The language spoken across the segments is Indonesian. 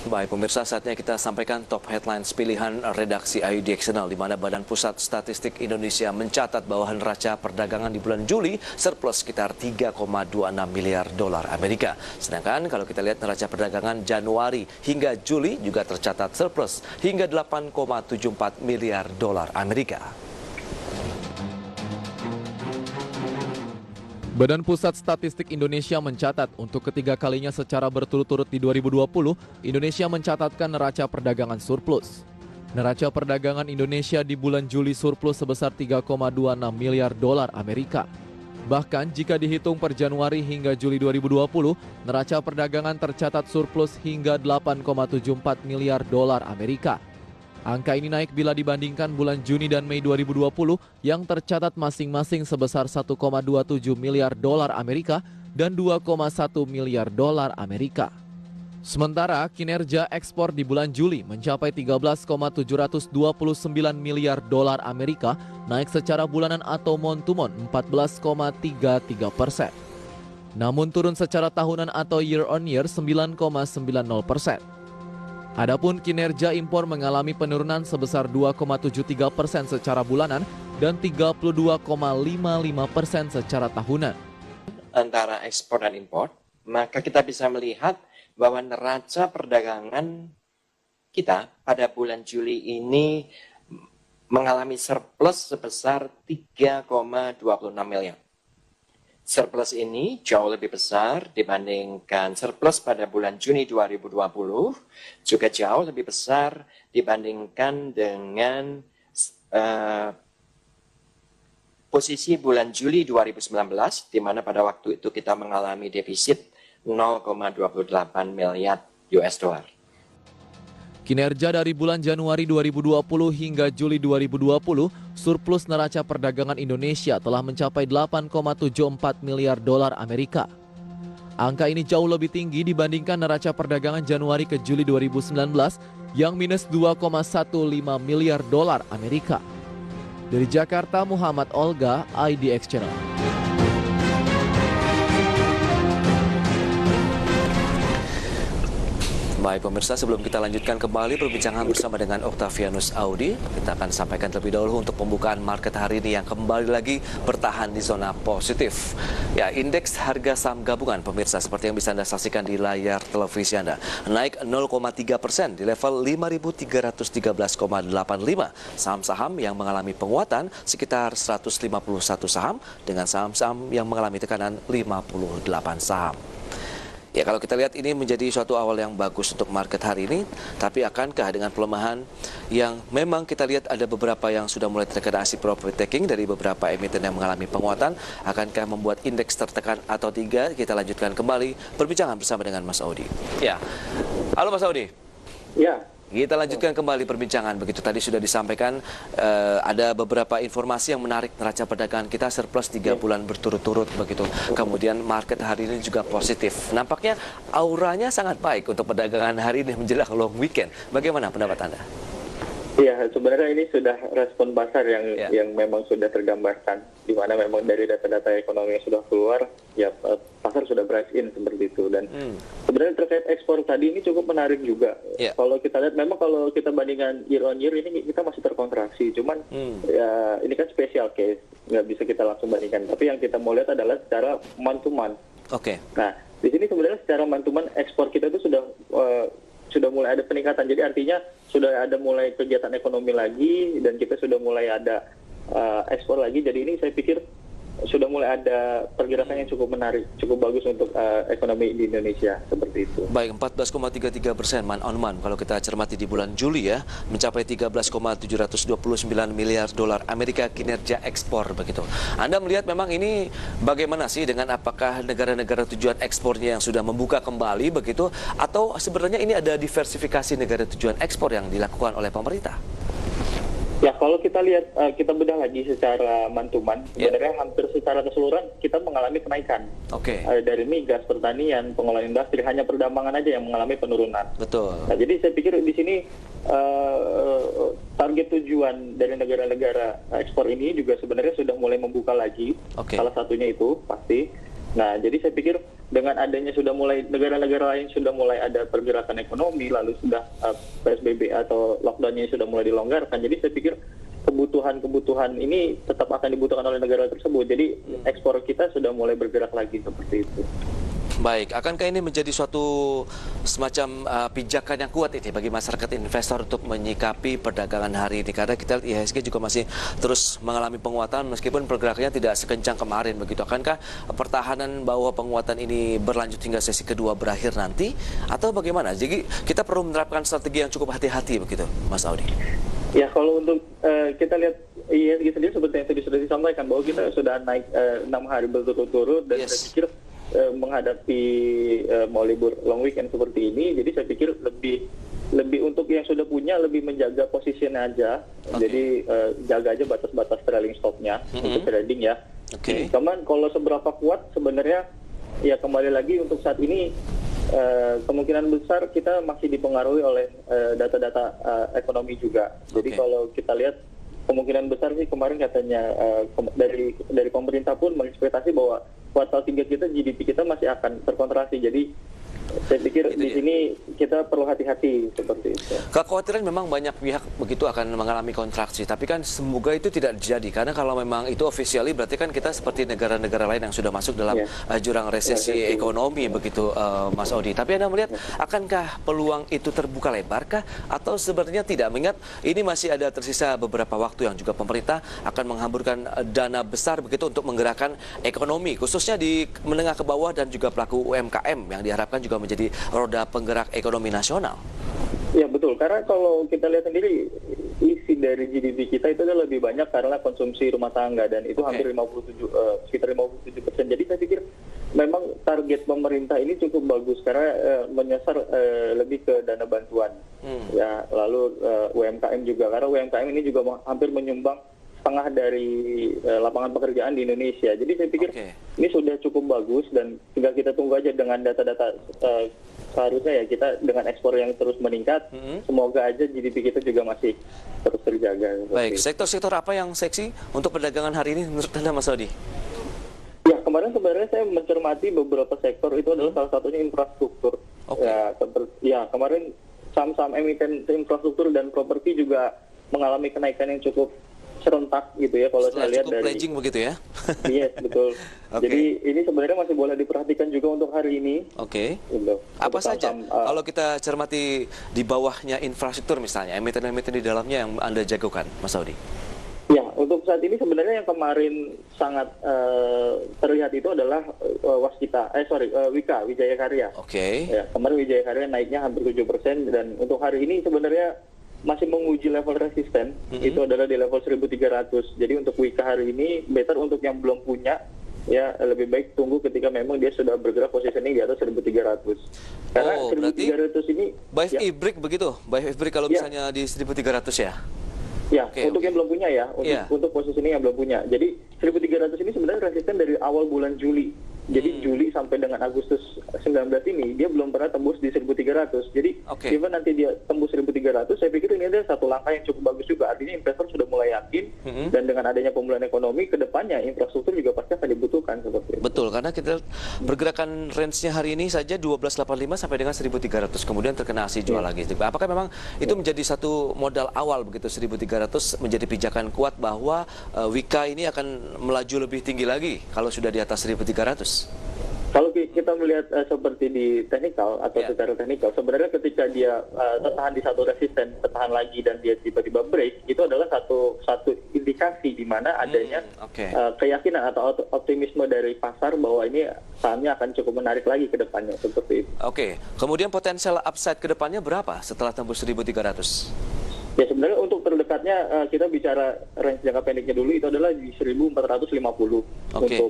Baik pemirsa, saatnya kita sampaikan top headlines pilihan redaksi IDXNL, di mana Badan Pusat Statistik Indonesia mencatat bahwa neraca perdagangan di bulan Juli surplus sekitar 3,26 miliar dolar Amerika. Sedangkan kalau kita lihat neraca perdagangan Januari hingga Juli juga tercatat surplus hingga 8,74 miliar dolar Amerika. Badan Pusat Statistik Indonesia mencatat untuk ketiga kalinya secara berturut-turut di 2020, Indonesia mencatatkan neraca perdagangan surplus. Neraca perdagangan Indonesia di bulan Juli surplus sebesar 3,26 miliar dolar Amerika. Bahkan jika dihitung per Januari hingga Juli 2020, neraca perdagangan tercatat surplus hingga 8,74 miliar dolar Amerika. Angka ini naik bila dibandingkan bulan Juni dan Mei 2020 yang tercatat masing-masing sebesar 1,27 miliar dolar Amerika dan 2,1 miliar dolar Amerika. Sementara kinerja ekspor di bulan Juli mencapai 13,729 miliar dolar Amerika, naik secara bulanan atau month-to-month 14,33%. Namun turun secara tahunan atau year-on-year 9,90%. Adapun kinerja impor mengalami penurunan sebesar 2,73% secara bulanan dan 32,55% secara tahunan. Antara ekspor dan impor, maka kita bisa melihat bahwa neraca perdagangan kita pada bulan Juli ini mengalami surplus sebesar 3,26 miliar. Surplus ini jauh lebih besar dibandingkan surplus pada bulan Juni 2020, juga jauh lebih besar dibandingkan dengan posisi bulan Juli 2019, di mana pada waktu itu kita mengalami defisit 0,28 miliar US dollar. Kinerja dari bulan Januari 2020 hingga Juli 2020, surplus neraca perdagangan Indonesia telah mencapai 8,74 miliar dolar Amerika. Angka ini jauh lebih tinggi dibandingkan neraca perdagangan Januari ke Juli 2019 yang minus 2,15 miliar dolar Amerika. Dari Jakarta, Muhammad Olga, IDX Channel. Baik pemirsa, sebelum kita lanjutkan kembali perbincangan bersama dengan Octavianus Audi, kita akan sampaikan terlebih dahulu untuk pembukaan market hari ini yang kembali lagi bertahan di zona positif. Ya, indeks harga saham gabungan pemirsa seperti yang bisa Anda saksikan di layar televisi Anda, naik 0,3% di level 5.313,85. Saham-saham yang mengalami penguatan sekitar 151 saham dengan saham-saham yang mengalami tekanan 58 saham. Ya, kalau kita lihat ini menjadi suatu awal yang bagus untuk market hari ini, tapi akankah dengan pelemahan yang memang kita lihat ada beberapa yang sudah mulai terkena aksi profit taking dari beberapa emiten yang mengalami penguatan, akankah membuat indeks tertekan atau tidak? Kita lanjutkan kembali perbincangan bersama dengan Mas Audi. Ya, halo Mas Audi. Ya. Kita lanjutkan kembali perbincangan. Begitu tadi sudah disampaikan ada beberapa informasi yang menarik neraca perdagangan kita surplus 3 bulan berturut-turut begitu. Kemudian market hari ini juga positif. Nampaknya auranya sangat baik untuk perdagangan hari ini menjelang long weekend. Bagaimana pendapat Anda? Iya, sebenarnya ini sudah respon pasar yang memang sudah tergambarkan, di mana memang dari data-data ekonomi yang sudah keluar, ya pasar sudah price in seperti itu. Dan sebenarnya terkait ekspor tadi ini cukup menarik juga. Kalau kita lihat, memang kalau kita bandingkan year on year ini kita masih terkontraksi, cuman ya ini kan special case, nggak bisa kita langsung bandingkan. Tapi yang kita mau lihat adalah secara month to month. Oke. Nah, di sini sebenarnya secara month to month ekspor kita itu sudah mulai ada peningkatan. Jadi artinya sudah ada mulai kegiatan ekonomi lagi dan kita sudah mulai ada ekspor lagi. Jadi ini saya pikir sudah mulai ada pergerakan yang cukup menarik, cukup bagus untuk ekonomi di Indonesia seperti itu. Baik, 14,33% month on month kalau kita cermati di bulan Juli ya, mencapai 13,729 miliar dolar Amerika kinerja ekspor begitu. Anda melihat memang ini bagaimana sih dengan apakah negara-negara tujuan ekspornya yang sudah membuka kembali begitu, atau sebenarnya ini ada diversifikasi negara tujuan ekspor yang dilakukan oleh pemerintah? Ya, kalau kita lihat, kita bedah lagi secara month-to-month, sebenarnya hampir secara keseluruhan kita mengalami kenaikan. Dari migas, pertanian, pengolahan industri, hanya perdagangan aja yang mengalami penurunan. Betul. Nah, jadi saya pikir di sini target tujuan dari negara-negara ekspor ini juga sebenarnya sudah mulai membuka lagi. Salah satunya itu pasti. Nah, jadi saya pikir dengan adanya sudah mulai negara-negara lain sudah mulai ada pergerakan ekonomi, lalu sudah PSBB atau lockdown-nya sudah mulai dilonggarkan. Jadi saya pikir kebutuhan ini tetap akan dibutuhkan oleh negara tersebut. Jadi ekspor kita sudah mulai bergerak lagi seperti itu. Baik, akankah ini menjadi suatu semacam pijakan yang kuat ini bagi masyarakat investor untuk menyikapi perdagangan hari ini? Karena kita lihat IHSG juga masih terus mengalami penguatan meskipun pergerakannya tidak sekencang kemarin begitu. Akankah pertahanan bahwa penguatan ini berlanjut hingga sesi kedua berakhir nanti atau bagaimana? Jadi kita perlu menerapkan strategi yang cukup hati-hati begitu, Mas Audi. Ya, kalau untuk kita lihat IHSG sendiri seperti yang tadi sudah disampaikan bahwa kita sudah naik 6 hari berturut-turut dan saya pikir menghadapi mau libur long weekend seperti ini, jadi saya pikir lebih untuk yang sudah punya lebih menjaga posisinya aja. Jadi jaga aja batas-batas trailing stopnya untuk trading ya. Cuman kalau seberapa kuat sebenarnya ya kembali lagi untuk saat ini kemungkinan besar kita masih dipengaruhi oleh data-data ekonomi juga. Jadi kalau kita lihat kemungkinan besar sih kemarin katanya dari pemerintah pun mengekspektasi bahwa kuartal 3 kita GDP kita masih akan terkontraksi. Jadi saya pikir di sini kita perlu hati-hati seperti itu. Kekhawatiran memang banyak pihak begitu akan mengalami kontraksi, tapi kan semoga itu tidak terjadi karena kalau memang itu officially berarti kan kita seperti negara-negara lain yang sudah masuk dalam jurang resesi ekonomi begitu, Mas Audi. Tapi Anda melihat akankah peluang itu terbuka lebarkah atau sebenarnya tidak? Mengingat ini masih ada tersisa beberapa waktu yang juga pemerintah akan menghamburkan dana besar begitu untuk menggerakkan ekonomi khususnya di menengah ke bawah dan juga pelaku UMKM yang diharapkan juga menjadi roda penggerak ekonomi nasional. Ya betul, karena kalau kita lihat sendiri isi dari GDP kita itu adalah lebih banyak karena konsumsi rumah tangga dan itu hampir sekitar 57%. Jadi saya pikir memang target pemerintah ini cukup bagus karena menyasar lebih ke dana bantuan. Ya, lalu UMKM juga karena UMKM ini juga hampir menyumbang setengah dari lapangan pekerjaan di Indonesia. Jadi saya pikir ini sudah cukup bagus dan tinggal kita tunggu aja dengan data-data seharusnya ya kita dengan ekspor yang terus meningkat, semoga aja GDP kita juga masih terus terjaga. Baik, sektor-sektor apa yang seksi untuk perdagangan hari ini menurut Anda, Mas Audi? Ya, kemarin sebenarnya saya mencermati beberapa sektor itu adalah salah satunya infrastruktur. Ya, kemarin saham-saham emiten infrastruktur dan properti juga mengalami kenaikan yang cukup serentak gitu ya kalau saya lihat dari pledging begitu ya. Yes, betul. Jadi ini sebenarnya masih boleh diperhatikan juga untuk hari ini. Gitu. Apa saja kalau kita cermati di bawahnya infrastruktur misalnya, emiten-emiten di dalamnya yang Anda jagokan, Mas Audi? Ya, untuk saat ini sebenarnya yang kemarin sangat terlihat itu adalah Wika, Wijaya Karya. Ya, kemarin Wijaya Karya naiknya hampir 7% dan untuk hari ini sebenarnya masih menguji level resisten, itu adalah di level 1300. Jadi untuk Wika hari ini better untuk yang belum punya ya lebih baik tunggu ketika memang dia sudah bergerak positioning di atas 1300. Karena 1300 ini buy break begitu. Buy break kalau misalnya di 1300 ya. Ya, untuk yang belum punya ya, untuk positioning yang belum punya. Jadi 1300 ini sebenarnya resisten dari awal bulan Juli. Jadi Juli sampai dengan Agustus 19 ini dia belum pernah tembus di 1300. Jadi even nanti dia tembus 1300, saya pikir ini adalah satu langkah yang cukup bagus juga. Artinya investor sudah mulai yakin dan dengan adanya pemulihan ekonomi ke depannya infrastruktur juga pasti akan dibutuhkan seperti itu. Betul, karena kita pergerakan range-nya hari ini saja 1285 sampai dengan 1300, kemudian terkena aksi jual lagi. Apakah memang itu menjadi satu modal awal begitu 1300 menjadi pijakan kuat bahwa Wika ini akan melaju lebih tinggi lagi kalau sudah di atas 1300? Kalau kita melihat seperti di teknikal atau secara teknikal, sebenarnya ketika dia tertahan di satu resisten, tertahan lagi dan dia tiba-tiba break, itu adalah satu indikasi di mana adanya keyakinan atau optimisme dari pasar bahwa ini sahamnya akan cukup menarik lagi ke depannya seperti itu. Kemudian potensial upside ke depannya berapa setelah tembus 1300? Ya sebenarnya untuk terdekatnya kita bicara range jangka pendeknya dulu itu adalah di 1450 untuk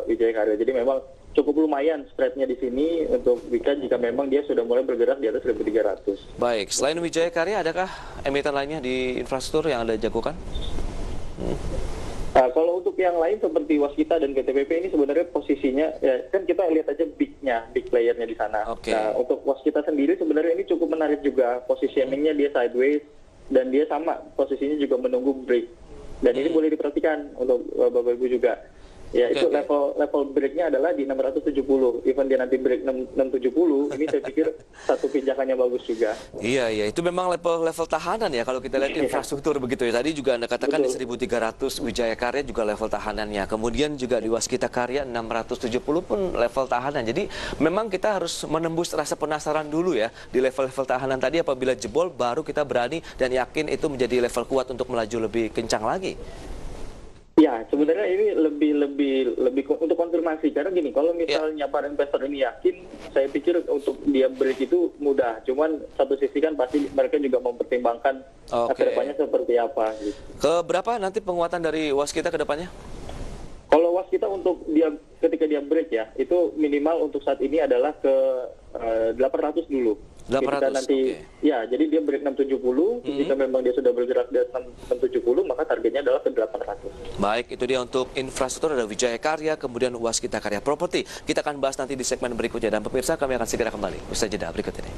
Wijaya Karya. Jadi memang cukup lumayan spreadnya di sini untuk Wika jika memang dia sudah mulai bergerak di atas 1300. Baik, selain Wijaya Karya adakah emiten lainnya di infrastruktur yang Anda jagokan? Kalau untuk yang lain seperti Waskita dan GTPP ini sebenarnya posisinya ya, kan kita lihat aja big playernya di sana. Nah, untuk Waskita sendiri sebenarnya ini cukup menarik juga, positioningnya dia sideways dan dia sama posisinya juga menunggu break dan ini boleh diperhatikan untuk Bapak Ibu juga. Ya, itu Oke. level breaknya adalah di 670. Even dia nanti break 670, ini saya pikir satu pijakannya bagus juga. Iya, iya, itu memang level tahanan ya kalau kita lihat infrastruktur begitu ya. Tadi juga Anda katakan di 1300 Wijaya Karya juga level tahanannya. Kemudian juga di Waskita Karya 670 pun level tahanan. Jadi memang kita harus menembus rasa penasaran dulu ya di level-level tahanan tadi, apabila jebol baru kita berani dan yakin itu menjadi level kuat untuk melaju lebih kencang lagi. Ya, sebenarnya ini lebih untuk konfirmasi, karena gini, kalau misalnya para investor ini yakin, saya pikir untuk dia break itu mudah. Cuman satu sisi kan pasti mereka juga mempertimbangkan kedepannya seperti apa. Gitu. Ke berapa nanti penguatan dari Waskita ke depannya? Kalau Waskita untuk dia ketika dia break ya, itu minimal untuk saat ini adalah ke 800 dulu. 800, Ketika nanti ya, jadi dia break 670, jika memang dia sudah bergerak di 670, maka targetnya adalah ke 800. Baik, itu dia untuk infrastruktur, ada Wijaya Karya, kemudian Waskita Karya Properti. Kita akan bahas nanti di segmen berikutnya, dan pemirsa kami akan segera kembali usai jeda berikut ini.